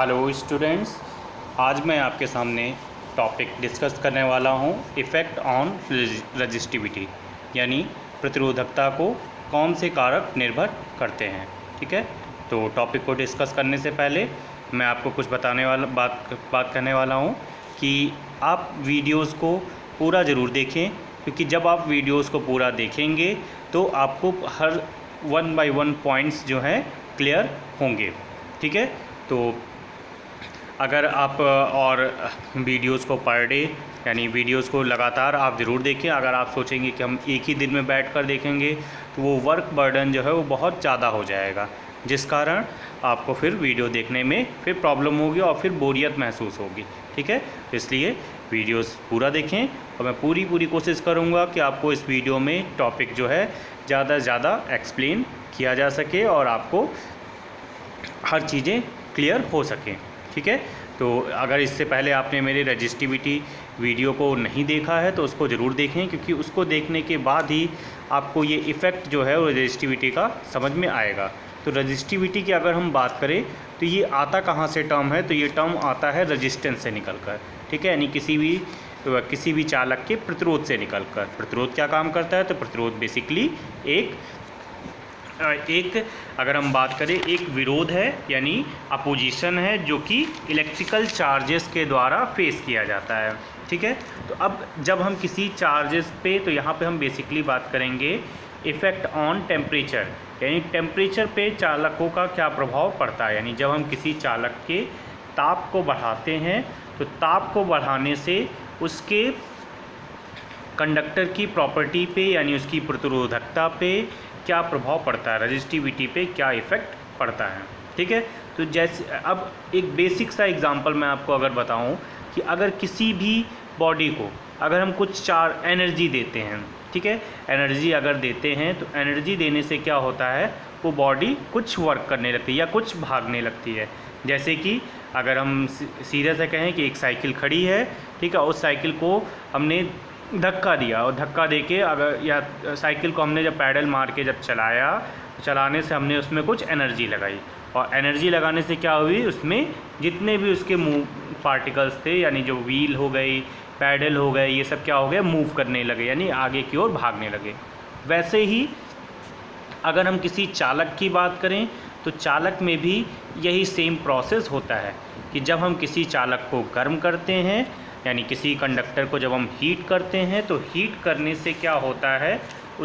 Hello students, आज मैं आपके सामने टॉपिक डिस्कस करने वाला हूं इफ़ेक्ट ऑन रजिस्टिविटी, यानी प्रतिरोधकता को कौन से कारक निर्भर करते हैं। ठीक है, तो टॉपिक को डिस्कस करने से पहले मैं आपको कुछ बात करने वाला हूं कि आप वीडियोस को पूरा ज़रूर देखें, क्योंकि जब आप वीडियोस को पूरा देखेंगे तो आपको हर 1 बाय 1 पॉइंट्स जो हैं क्लियर होंगे। ठीक है, तो अगर आप और वीडियोस को पर डे यानी वीडियोस को लगातार आप ज़रूर देखें। अगर आप सोचेंगे कि हम एक ही दिन में बैठकर देखेंगे तो वो वर्क बर्डन जो है वो बहुत ज़्यादा हो जाएगा, जिस कारण आपको फिर वीडियो देखने में फिर प्रॉब्लम होगी और फिर बोरियत महसूस होगी। ठीक है, तो इसलिए वीडियोस पूरा देखें और मैं पूरी कोशिश करूँगा कि आपको इस वीडियो में टॉपिक जो है ज़्यादा से ज़्यादा एक्सप्लेन किया जा सके और आपको हर चीज़ें क्लियर हो सकें। ठीक है, तो अगर इससे पहले आपने मेरे रजिस्टिविटी वीडियो को नहीं देखा है तो उसको ज़रूर देखें, क्योंकि उसको देखने के बाद ही आपको ये इफ़ेक्ट जो है वो रजिस्टिविटी का समझ में आएगा। तो रजिस्टिविटी की अगर हम बात करें तो ये आता कहाँ से टर्म है, तो ये टर्म आता है रजिस्टेंस से निकल कर। ठीक है, यानी किसी भी चालक के प्रतिरोध से निकल कर। प्रतिरोध क्या काम करता है, तो प्रतिरोध बेसिकली एक अगर हम बात करें एक विरोध है, यानी अपोजिशन है, जो कि इलेक्ट्रिकल चार्जेस के द्वारा फेस किया जाता है। ठीक है, तो अब जब हम किसी चार्जेस पे, तो यहाँ पे हम बेसिकली बात करेंगे इफ़ेक्ट ऑन टेम्परेचर, यानी टेम्परेचर पे चालकों का क्या प्रभाव पड़ता है। यानी जब हम किसी चालक के ताप को बढ़ाते हैं तो ताप को बढ़ाने से उसके कंडक्टर की प्रॉपर्टी पे यानी उसकी प्रतिरोधकता पे क्या प्रभाव पड़ता है, रजिस्टिविटी पे क्या इफ़ेक्ट पड़ता है। ठीक है, तो जैसे अब एक बेसिक सा एग्जांपल मैं आपको अगर बताऊं कि अगर किसी भी बॉडी को अगर हम कुछ एनर्जी देते हैं, ठीक है, एनर्जी अगर देते हैं तो एनर्जी देने से क्या होता है, वो बॉडी कुछ वर्क करने लगती है या कुछ भागने लगती है। जैसे कि अगर हम सीधे से कहें कि एक साइकिल खड़ी है, ठीक है, उस साइकिल को हमने धक्का दिया और धक्का देके अगर या साइकिल को हमने जब पैडल मार के जब चलाया, चलाने से हमने उसमें कुछ एनर्जी लगाई और एनर्जी लगाने से क्या हुई, उसमें जितने भी उसके पार्टिकल्स थे, यानी जो व्हील हो गई, पैडल हो गए, ये सब क्या हो गया, मूव करने लगे, यानी आगे की ओर भागने लगे। वैसे ही अगर हम किसी चालक की बात करें तो चालक में भी यही सेम प्रोसेस होता है कि जब हम किसी चालक को गर्म करते हैं, यानी किसी कंडक्टर को जब हम हीट करते हैं तो हीट करने से क्या होता है,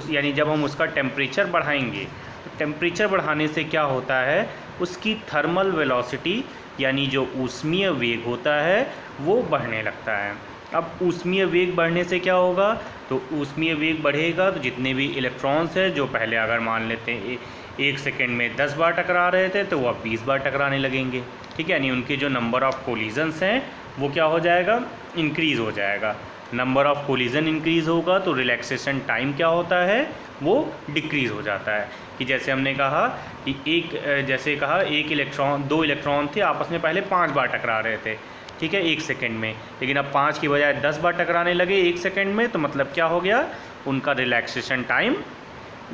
यानी जब हम उसका टेम्परेचर बढ़ाएंगे तो टेम्परेचर बढ़ाने से क्या होता है, उसकी थर्मल वेलोसिटी यानी जो ऊष्मीय वेग होता है वो बढ़ने लगता है। अब ऊष्मीय वेग बढ़ने से क्या होगा, तो ऊष्मीय वेग बढ़ेगा तो जितने भी इलेक्ट्रॉन्स हैं जो पहले अगर मान लेते हैं 1 सेकेंड में 10 बार टकरा रहे थे तो वो अब 20 बार टकराने लगेंगे। ठीक है, यानी उनके जो नंबर ऑफ़ कोलिजन्स हैं वो क्या हो जाएगा, इंक्रीज़ हो जाएगा। नंबर ऑफ़ कोलिजन इंक्रीज़ होगा तो रिलैक्सेशन टाइम क्या होता है, वो डिक्रीज़ हो जाता है। कि जैसे हमने कहा कि एक इलेक्ट्रॉन 2 इलेक्ट्रॉन थे, आपस में पहले 5 बार टकरा रहे थे, ठीक है, 1 सेकेंड में, लेकिन अब 5 की बजाय 10 बार टकराने लगे 1 सेकेंड में, तो मतलब क्या हो गया, उनका रिलैक्सेशन टाइम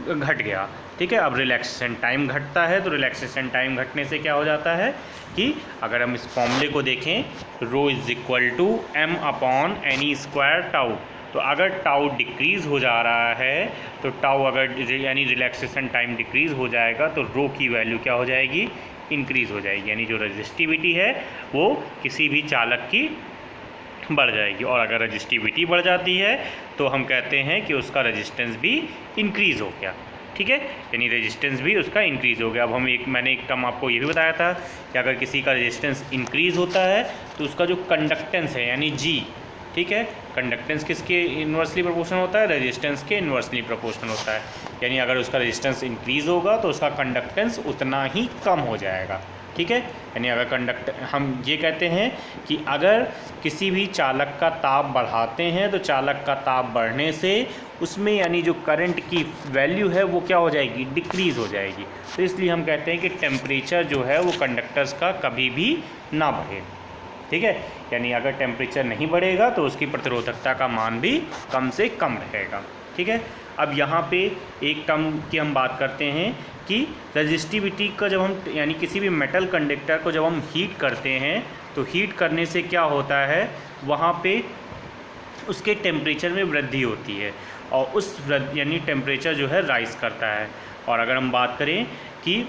घट गया। ठीक है, अब रिलैक्सेशन टाइम घटता है तो रिलैक्सेशन टाइम घटने से क्या हो जाता है कि अगर हम इस फॉर्मूले को देखें, rho is equal to m upon any square tau, तो अगर टाउ डिक्रीज़ हो जा रहा है तो टाउ अगर यानी रिलैक्सेशन टाइम डिक्रीज़ हो जाएगा तो रो की वैल्यू क्या हो जाएगी, इंक्रीज़ हो जाएगी, यानी जो रजिस्टिविटी है वो किसी भी चालक की बढ़ जाएगी। और अगर रजिस्टिविटी बढ़ जाती है तो हम कहते हैं कि उसका रेजिस्टेंस भी इंक्रीज़ हो गया। ठीक है, यानी रेजिस्टेंस भी उसका इंक्रीज़ हो गया। अब मैंने एक टर्म आपको ये भी बताया था कि अगर किसी का रेजिस्टेंस इंक्रीज़ होता है तो उसका जो कंडक्टेंस है यानी जी, ठीक है, कंडक्टेंस किसके इन्वर्सली प्रोपोर्शनल होता है, रेजिस्टेंस के इन्वर्सली प्रोपोर्शनल होता है। यानी अगर उसका रेजिस्टेंस इंक्रीज़ होगा तो उसका कंडक्टेंस उतना ही कम हो जाएगा। ठीक है, यानी अगर हम ये कहते हैं कि अगर किसी भी चालक का ताप बढ़ाते हैं तो चालक का ताप बढ़ने से उसमें यानी जो करंट की वैल्यू है वो क्या हो जाएगी, डिक्रीज़ हो जाएगी। तो इसलिए हम कहते हैं कि टेम्परेचर जो है वो कंडक्टर्स का कभी भी ना बढ़े। ठीक है, यानी अगर टेम्परेचर नहीं बढ़ेगा तो उसकी प्रतिरोधकता का मान भी कम से कम रहेगा। ठीक है, अब यहाँ पे एक टर्म की हम बात करते हैं कि रजिस्टिविटी का जब हम यानी किसी भी मेटल कंडक्टर को जब हम हीट करते हैं तो हीट करने से क्या होता है, वहाँ पे उसके टेम्परेचर में वृद्धि होती है और उस यानी टेम्परेचर जो है राइज करता है। और अगर हम बात करें कि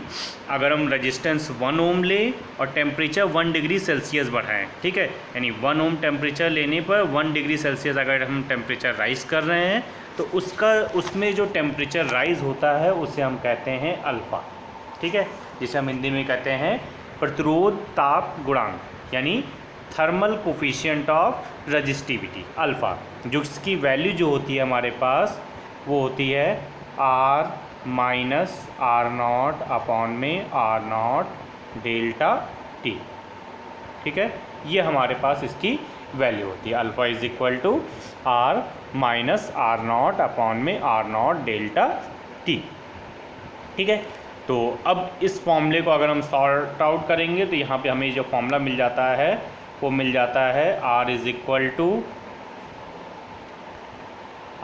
अगर हम रेजिस्टेंस 1 ओम लें और टेम्परेचर 1 डिग्री सेल्सियस बढ़ाएं, ठीक है, यानी 1 ओम टेम्परेचर लेने पर 1 डिग्री सेल्सियस अगर हम टेम्परेचर राइज कर रहे हैं तो उसमें जो टेम्परेचर राइज होता है उसे हम कहते हैं अल्फ़ा, ठीक है, जिसे हम हिंदी में कहते हैं प्रतिरोध ताप गुणांक, यानी thermal coefficient of resistivity alpha, जो इसकी वैल्यू जो होती है हमारे पास वो होती है R माइनस R0 अपॉन में R0 डेल्टा T, ठीक है, ये हमारे पास इसकी वैल्यू होती है। Alpha is equal to R minus R0 upon में R0 डेल्टा T, ठीक है। तो अब इस फॉर्मूले को अगर हम सॉर्ट आउट करेंगे तो यहाँ पे हमें जो फॉर्मूला मिल जाता है वो मिल जाता है R is equal to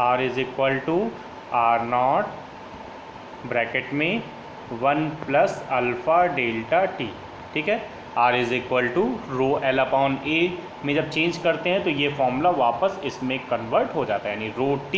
R0 bracket में 1 प्लस अल्फ़ा डेल्टा T, ठीक है। R is equal to rho L upon A में जब चेंज करते हैं तो ये फॉर्मूला वापस इसमें कन्वर्ट हो जाता है, यानी रो T,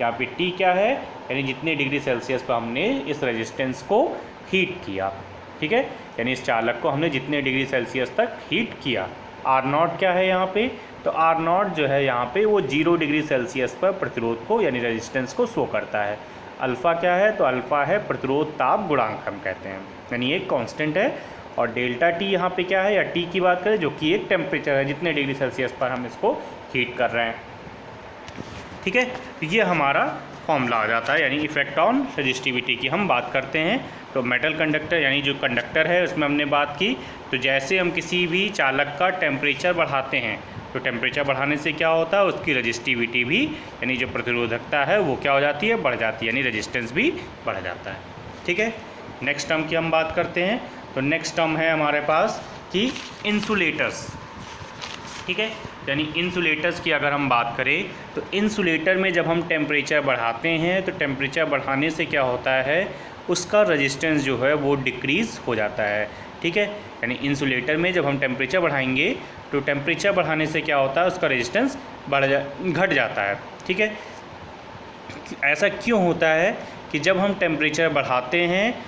यहाँ पे T क्या है, यानी जितने डिग्री सेल्सियस पर हमने इस रेजिस्टेंस को हीट किया, ठीक है, यानी इस चालक को हमने जितने डिग्री सेल्सियस तक हीट किया। R0 क्या है यहाँ पे, तो R0 जो है यहाँ पे वो 0 डिग्री सेल्सियस पर प्रतिरोध को यानी रेजिस्टेंस को शो करता है। अल्फ़ा क्या है, तो अल्फ़ा है प्रतिरोध ताप गुणांक हम कहते हैं, यानी एक कांस्टेंट है। और डेल्टा T यहाँ पे क्या है, या T की बात करें जो कि एक टेम्परेचर है, जितने डिग्री सेल्सियस पर हम इसको हीट कर रहे हैं, ठीक है। तो ये हमारा फॉर्मूला आ जाता है, यानी इफ़ेक्ट ऑन रजिस्टिविटी की हम बात करते हैं। तो मेटल कंडक्टर यानी जो कंडक्टर है उसमें हमने बात की, तो जैसे हम किसी भी चालक का टेम्परेचर बढ़ाते हैं तो टेम्परेचर बढ़ाने से क्या होता है, उसकी रजिस्टिविटी भी यानी जो प्रतिरोधकता है वो क्या हो जाती है, बढ़ जाती है, यानी रेजिस्टेंस भी बढ़ जाता है, ठीक है। नेक्स्ट टर्म की हम बात करते हैं, तो नेक्स्ट टर्म है हमारे पास कि इंसुलेटर्स, ठीक है, यानी इंसुलेटर्स की अगर हम बात करें तो इंसुलेटर में जब हम टेम्परेचर बढ़ाते हैं तो टेम्परेचर बढ़ाने से क्या होता है, उसका रेजिस्टेंस जो है वो डिक्रीज़ हो जाता है, ठीक है, यानी इंसुलेटर में जब हम टेम्परेचर बढ़ाएंगे तो टेम्परेचर बढ़ाने से क्या होता है, उसका रेजिस्टेंस घट जाता है, ठीक है। ऐसा क्यों होता है कि जब हम टेम्परेचर बढ़ाते हैं,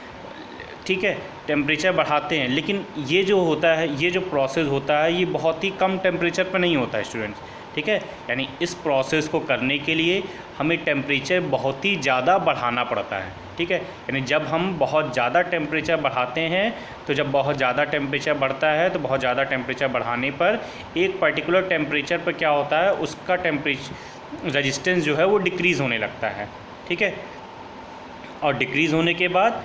ठीक है, टेम्परेचर बढ़ाते हैं, लेकिन ये जो होता है, ये जो प्रोसेस होता है ये बहुत ही कम टेम्परेचर पर नहीं होता है स्टूडेंट्स, ठीक है, यानी इस प्रोसेस को करने के लिए हमें टेम्परेचर बहुत ही ज़्यादा बढ़ाना पड़ता है, ठीक है, यानी जब हम बहुत ज़्यादा टेम्परेचर बढ़ाते हैं तो जब बहुत ज़्यादा टेम्परेचर बढ़ता है तो बहुत ज़्यादा टेम्परेचर बढ़ाने पर एक पर्टिकुलर टेम्परेचर पर क्या होता है, उसका टेम्परेचर रेजिस्टेंस जो है वो डिक्रीज़ होने लगता है, ठीक है, और डिक्रीज़ होने के बाद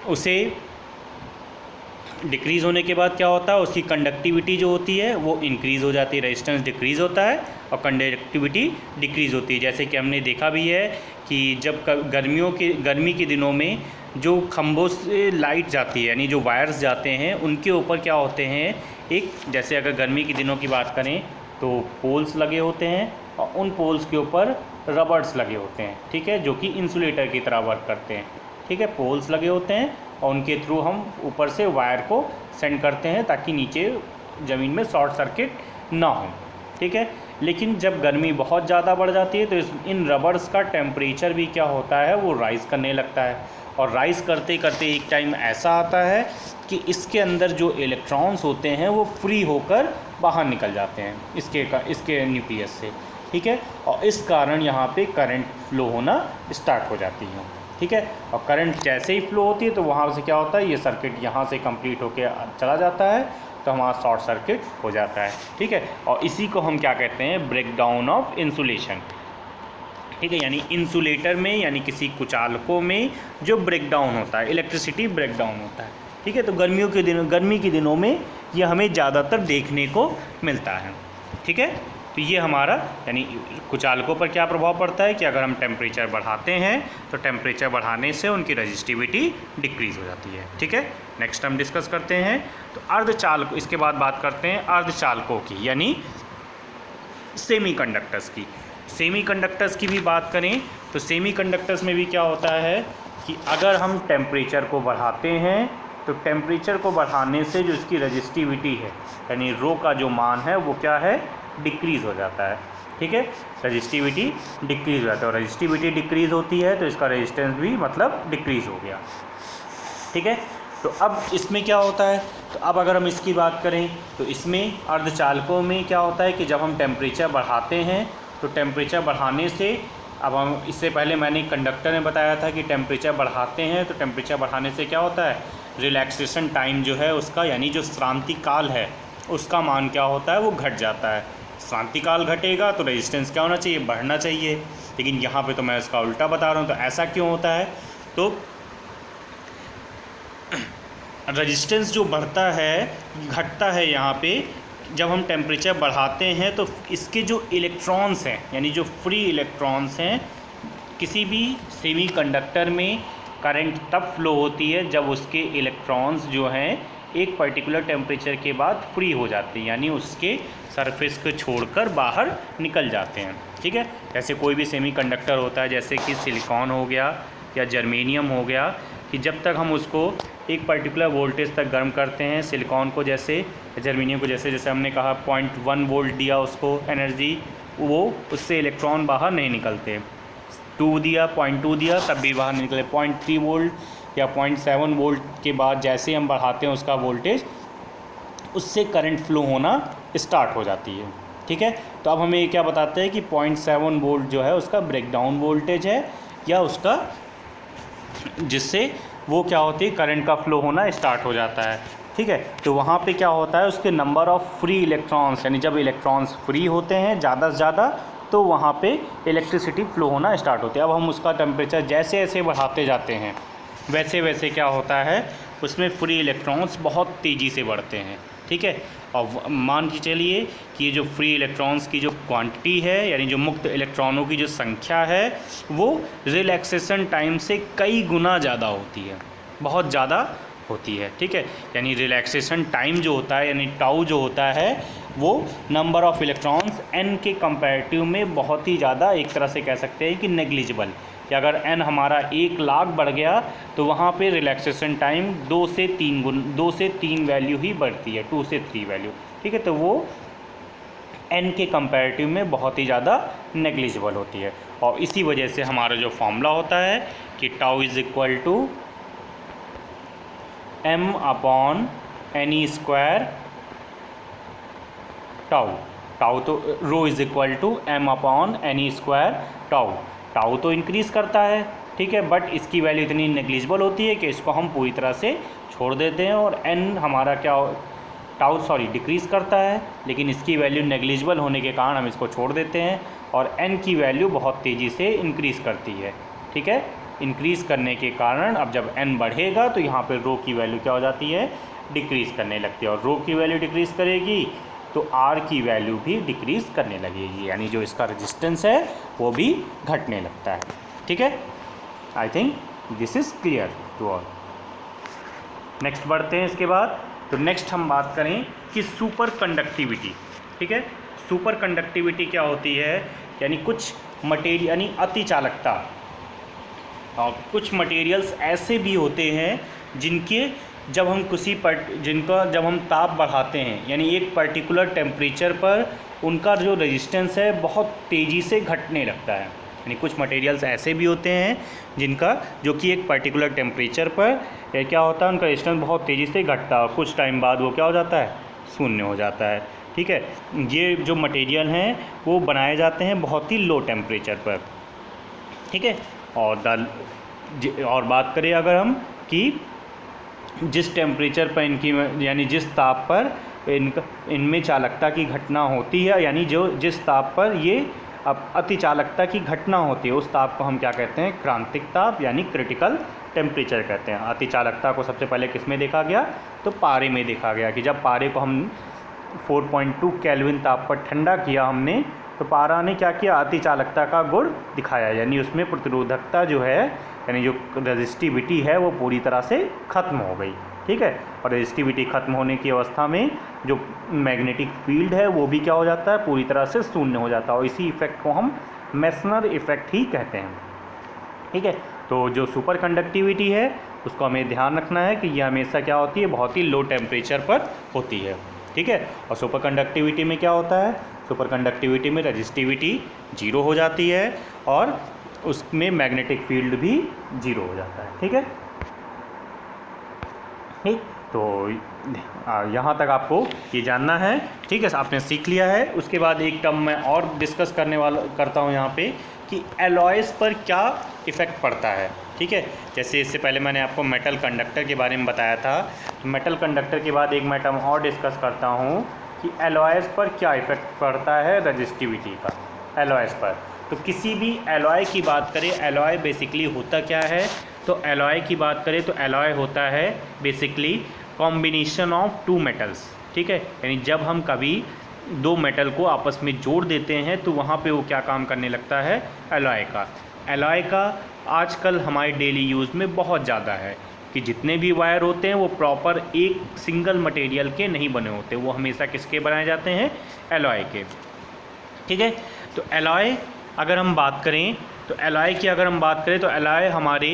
उसे डिक्रीज़ होने के बाद क्या होता है, उसकी कंडक्टिविटी जो होती है वो इंक्रीज़ हो जाती है, रेजिस्टेंस डिक्रीज़ होता है और कंडक्टिविटी डिक्रीज़ होती है। जैसे कि हमने देखा भी है कि जब गर्मी के दिनों में जो खंभों से लाइट जाती है, यानी जो वायर्स जाते हैं उनके ऊपर क्या होते हैं, एक जैसे अगर गर्मी के दिनों की बात करें तो पोल्स लगे होते हैं और उन पोल्स के ऊपर रबर्स लगे होते हैं, ठीक है, जो कि इंसुलेटर की तरह वर्क करते हैं, ठीक है, पोल्स लगे होते हैं और उनके थ्रू हम ऊपर से वायर को सेंड करते हैं ताकि नीचे ज़मीन में शॉर्ट सर्किट ना हो, ठीक है। लेकिन जब गर्मी बहुत ज़्यादा बढ़ जाती है तो इन रबर्स का टेम्परेचर भी क्या होता है, वो राइज़ करने लगता है और राइज़ करते करते एक टाइम ऐसा आता है कि इसके अंदर जो इलेक्ट्रॉन्स होते हैं वो फ्री होकर बाहर निकल जाते हैं इसके न्यूक्लियस से, ठीक है, और इस कारण यहाँ पे करंट फ्लो होना स्टार्ट हो जाती है, ठीक है, और करंट जैसे ही फ्लो होती है तो वहाँ से क्या होता है, ये सर्किट यहाँ से कंप्लीट होके चला जाता है तो हमारा शॉर्ट सर्किट हो जाता है, ठीक है, और इसी को हम क्या कहते हैं, ब्रेकडाउन ऑफ इंसुलेशन, ठीक है, यानी इंसुलेटर में यानी किसी कुचालकों में जो ब्रेकडाउन होता है, इलेक्ट्रिसिटी ब्रेकडाउन होता है, ठीक है, तो गर्मी के दिनों में ये हमें ज़्यादातर देखने को मिलता है, ठीक है। तो ये हमारा यानी कुचालकों पर क्या प्रभाव पड़ता है कि अगर हम टेम्परेचर बढ़ाते हैं तो टेम्परेचर बढ़ाने से उनकी रजिस्टिविटी डिक्रीज़ हो जाती है, ठीक है। नेक्स्ट हम डिस्कस करते हैं तो अर्धचालक, इसके बाद बात करते हैं अर्धचालकों की यानी सेमीकंडक्टर्स की। सेमीकंडक्टर्स की भी बात करें तो सेमीकंडक्टर्स में भी क्या होता है कि अगर हम टेम्परेचर को बढ़ाते हैं तो टेम्परेचर को बढ़ाने से जो इसकी रजिस्टिविटी है यानी रो का जो मान है वो क्या है, डिक्रीज़ हो जाता है। ठीक है, रजिस्टिविटी डिक्रीज़ हो जाता है और रजिस्टिविटी डिक्रीज़ होती है तो इसका रेजिस्टेंस भी मतलब डिक्रीज़ हो गया। ठीक है, तो अब इसमें क्या होता है, तो अब अगर हम इसकी बात करें तो इसमें अर्धचालकों में क्या होता है कि जब हम टेम्परेचर बढ़ाते हैं तो टेम्परेचर बढ़ाने से, अब हम इससे पहले मैंने कंडक्टर में बताया था कि टेम्परेचर बढ़ाते हैं तो टेम्परेचर बढ़ाने से क्या होता है, रिलैक्सेशन टाइम जो है उसका यानी जो श्रांति काल है उसका मान क्या होता है, वो घट जाता है। श्रांति काल घटेगा तो रेजिस्टेंस क्या होना चाहिए, बढ़ना चाहिए। लेकिन यहाँ पे तो मैं इसका उल्टा बता रहा हूँ। तो ऐसा क्यों होता है, तो रेजिस्टेंस जो बढ़ता है घटता है यहाँ पे जब हम टेम्परेचर बढ़ाते हैं तो इसके जो इलेक्ट्रॉन्स हैं यानी जो फ्री इलेक्ट्रॉन्स हैं, किसी भी सेमीकंडक्टर में करंट तब फ्लो होती है जब उसके इलेक्ट्रॉन्स जो हैं एक पर्टिकुलर टेम्परेचर के बाद फ्री हो जाते हैं यानी उसके सरफेस को छोड़कर बाहर निकल जाते हैं। ठीक है, जैसे कोई भी सेमीकंडक्टर होता है जैसे कि सिलिकॉन हो गया या जर्मेनियम हो गया, कि जब तक हम उसको एक पर्टिकुलर वोल्टेज तक गर्म करते हैं, सिलिकॉन को जैसे, जर्मेनियम को जैसे हमने कहा 0.1 वोल्ट दिया उसको एनर्जी, वो उससे इलेक्ट्रॉन बाहर नहीं निकलते। 2 दिया, 0.2 दिया, तब भी बाहर नहीं निकले। 0.3 वोल्ट या 0.7 वोल्ट के बाद जैसे हम बढ़ाते हैं उसका वोल्टेज, उससे करंट फ्लो होना स्टार्ट हो जाती है। ठीक है, तो अब हमें ये क्या बताते हैं कि 0.7 वोल्ट जो है उसका ब्रेकडाउन वोल्टेज है या उसका, जिससे वो क्या होती है, करंट का फ्लो होना स्टार्ट हो जाता है। ठीक है, तो वहाँ पे क्या होता है, उसके नंबर ऑफ़ फ्री इलेक्ट्रॉन्स यानी जब इलेक्ट्रॉन्स फ्री होते हैं ज़्यादा से ज़्यादा तो वहाँ पे इलेक्ट्रिसिटी फ्लो होना स्टार्ट होती है। अब हम उसका टेम्परेचर जैसे जैसे बढ़ाते जाते हैं वैसे वैसे क्या होता है, उसमें फ्री इलेक्ट्रॉन्स बहुत तेज़ी से बढ़ते हैं। ठीक है, और मान के चलिए कि ये जो फ्री इलेक्ट्रॉन्स की जो क्वांटिटी है यानी जो मुक्त इलेक्ट्रॉनों की जो संख्या है वो रिलैक्सेशन टाइम से कई गुना ज़्यादा होती है, बहुत ज़्यादा होती है। ठीक है, यानी रिलैक्सेशन टाइम जो होता है यानी टाउ जो होता है वो नंबर ऑफ़ इलेक्ट्रॉन्स एन के कंपैरेटिव में बहुत ही ज़्यादा, एक तरह से कह सकते हैं कि नेग्लिजिबल, कि अगर एन हमारा 1 लाख बढ़ गया तो वहाँ पे रिलैक्सेशन टाइम 2 से 3 वैल्यू ही बढ़ती है, 2 से 3 वैल्यू। ठीक है, तो वो एन के कंपैरेटिव में बहुत ही ज़्यादा नेग्लिजिबल होती है। और इसी वजह से हमारा जो फॉर्मूला होता है कि tau is equal to m upon any square tau तो rho is equal to m upon any square tau तो इंक्रीज़ करता है। ठीक है, बट इसकी वैल्यू इतनी नेग्लिजिबल होती है कि इसको हम पूरी तरह से छोड़ देते हैं और n हमारा डिक्रीज़ करता है, लेकिन इसकी वैल्यू नेग्लिजिबल होने के कारण हम इसको छोड़ देते हैं और n की वैल्यू बहुत तेज़ी से इंक्रीज़ करती है। ठीक है, इंक्रीज़ करने के कारण अब जब n बढ़ेगा तो यहाँ पर रो की वैल्यू क्या हो जाती है, डिक्रीज़ करने लगती है, और रो की वैल्यू डिक्रीज़ करेगी तो R की वैल्यू भी डिक्रीज़ करने लगेगी, यानी जो इसका रेजिस्टेंस है वो भी घटने लगता है। ठीक है, I think this is clear to all. Next बढ़ते हैं इसके बाद। तो नेक्स्ट हम बात करें कि सुपर कंडक्टिविटी। ठीक है, सुपर कंडक्टिविटी क्या होती है, यानी कुछ मटेरियल यानी अति चालकता, और कुछ मटेरियल्स ऐसे भी होते हैं जिनके जब हम ताप बढ़ाते हैं यानी एक पर्टिकुलर टेम्परेचर पर उनका जो रेजिस्टेंस है बहुत तेज़ी से घटने लगता है। यानी कुछ मटेरियल्स ऐसे भी होते हैं जिनका जो कि एक पर्टिकुलर टेम्परेचर पर क्या होता है, उनका रेजिस्टेंस बहुत तेज़ी से घटता है और कुछ टाइम बाद वो क्या हो जाता है, शून्य हो जाता है। ठीक है, ये जो मटेरियल हैं वो बनाए जाते हैं बहुत ही लो टेम्परेचर पर। ठीक है, और बात करें अगर हम कि जिस टेम्परेचर पर इनकी यानी जिस ताप पर इनमें चालकता की घटना होती है, यानी जिस ताप पर ये अति चालकता की घटना होती है उस ताप को हम क्या कहते हैं, क्रांतिक ताप यानी क्रिटिकल टेम्परेचर कहते हैं। अति चालकता को सबसे पहले किस में देखा गया, तो पारे में देखा गया कि जब पारे को हम 4.2 केल्विन ताप पर ठंडा किया हमने तो पारा ने क्या किया, अति चालकता का गुण दिखाया, यानी उसमें प्रतिरोधकता जो है यानी जो रेजिस्टिविटी है वो पूरी तरह से ख़त्म हो गई। ठीक है, और रेजिस्टिविटी ख़त्म होने की अवस्था में जो मैग्नेटिक फील्ड है वो भी क्या हो जाता है, पूरी तरह से शून्य हो जाता है, और इसी इफेक्ट को हम मेसनर इफेक्ट ही कहते हैं। ठीक है, तो जो सुपर कंडक्टिविटी है उसको हमें ध्यान रखना है कि ये हमेशा क्या होती है, बहुत ही लो टेम्परेचर पर होती है। ठीक है, और सुपर कंडक्टिविटी में क्या होता है, सुपर कंडक्टिविटी में रजिस्टिविटी 0 हो जाती है और उसमें मैग्नेटिक फील्ड भी 0 हो जाता है। ठीक है, ठीक, तो यहाँ तक आपको ये जानना है। ठीक है, आपने सीख लिया है। उसके बाद एक टर्म मैं और डिस्कस करता हूँ यहाँ पे कि एलॉयज़ पर क्या इफ़ेक्ट पड़ता है। ठीक है, जैसे इससे पहले मैंने आपको मेटल कंडक्टर के बारे में बताया था, तो मेटल कंडक्टर के बाद एक मैं टर्म और डिस्कस करता हूँ कि एलॉयज़ पर क्या इफ़ेक्ट पड़ता है रजिस्टिविटी का एलॉयज़ पर। तो किसी भी एलॉय की बात करें, एलॉय बेसिकली होता क्या है, तो एलॉय की बात करें तो एलॉय होता है basically combination of two metals. ठीक है, यानी जब हम कभी दो मेटल को आपस में जोड़ देते हैं तो वहाँ पे वो क्या काम करने लगता है, एलॉय का। एलॉय का आजकल हमारे डेली यूज़ में बहुत ज़्यादा है कि जितने भी वायर होते हैं वो प्रॉपर एक सिंगल मटेरियल के नहीं बने होते, वो हमेशा किसके बनाए जाते हैं, एलॉय के। ठीक है, तो एलॉय अगर हम बात करें तो एलॉय की अगर हम बात करें तो एलॉय हमारे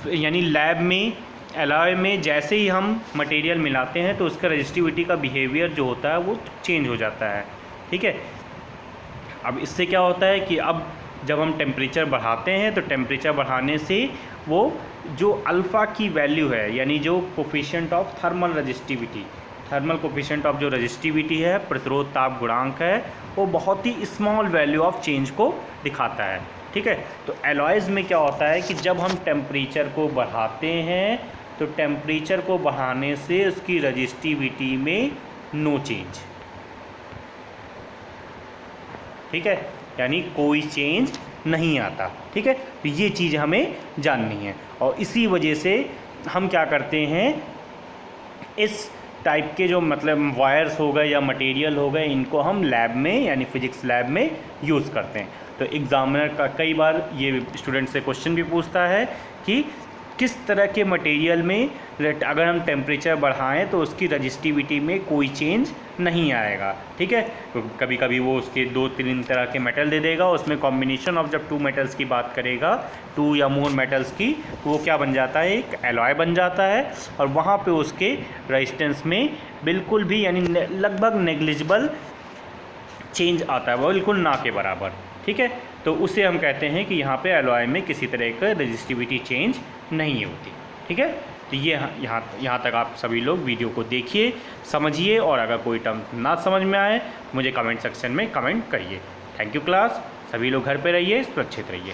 यानी लैब में एलॉय में जैसे ही हम मटेरियल मिलाते हैं तो उसका रजिस्टिविटी का बिहेवियर जो होता है वो चेंज हो जाता है। ठीक है, अब इससे क्या होता है कि अब जब हम टेम्परेचर बढ़ाते हैं तो टेम्परेचर बढ़ाने से वो जो अल्फ़ा की वैल्यू है, यानी जो coefficient of thermal resistivity, thermal coefficient of जो रजिस्टिविटी है, प्रतिरोध ताप गुणांक है, वो बहुत ही स्मॉल वैल्यू ऑफ चेंज को दिखाता है। ठीक है, तो एलॉयज़ में क्या होता है कि जब हम टेम्परेचर को बढ़ाते हैं तो टेम्परेचर को बढ़ाने से उसकी रजिस्टिविटी में नो चेंज। ठीक है, यानी कोई चेंज नहीं आता। ठीक है, तो ये चीज़ हमें जाननी है और इसी वजह से हम क्या करते हैं, इस टाइप के जो मतलब वायर्स हो गए या मटेरियल हो गए, इनको हम लैब में यानी फिजिक्स लैब में यूज़ करते हैं। तो एग्ज़ामिनर का कई बार ये स्टूडेंट से क्वेश्चन भी पूछता है कि किस तरह के मटेरियल में अगर हम टेम्परेचर बढ़ाएं तो उसकी रजिस्टिविटी में कोई चेंज नहीं आएगा। ठीक है, तो कभी कभी वो उसके 2-3 तरह के मेटल दे देगा, उसमें कॉम्बिनेशन ऑफ जब 2 मेटल्स की बात करेगा, 2 या मोर मेटल्स की, तो वो क्या बन जाता है, एक एलॉय बन जाता है और वहाँ पे उसके रेजिस्टेंस में बिल्कुल भी यानी लगभग नेग्लिजिबल चेंज आता है, वो बिल्कुल ना के बराबर। ठीक है, तो उसे हम कहते हैं कि यहाँ पे एलॉय में किसी तरह का रजिस्टिविटी चेंज नहीं होती। ठीक है, तो ये यहाँ तक आप सभी लोग वीडियो को देखिए, समझिए और अगर कोई टर्म ना समझ में आए मुझे कमेंट सेक्शन में कमेंट करिए। थैंक यू क्लास, सभी लोग घर पे रहिए, सुरक्षित रहिए।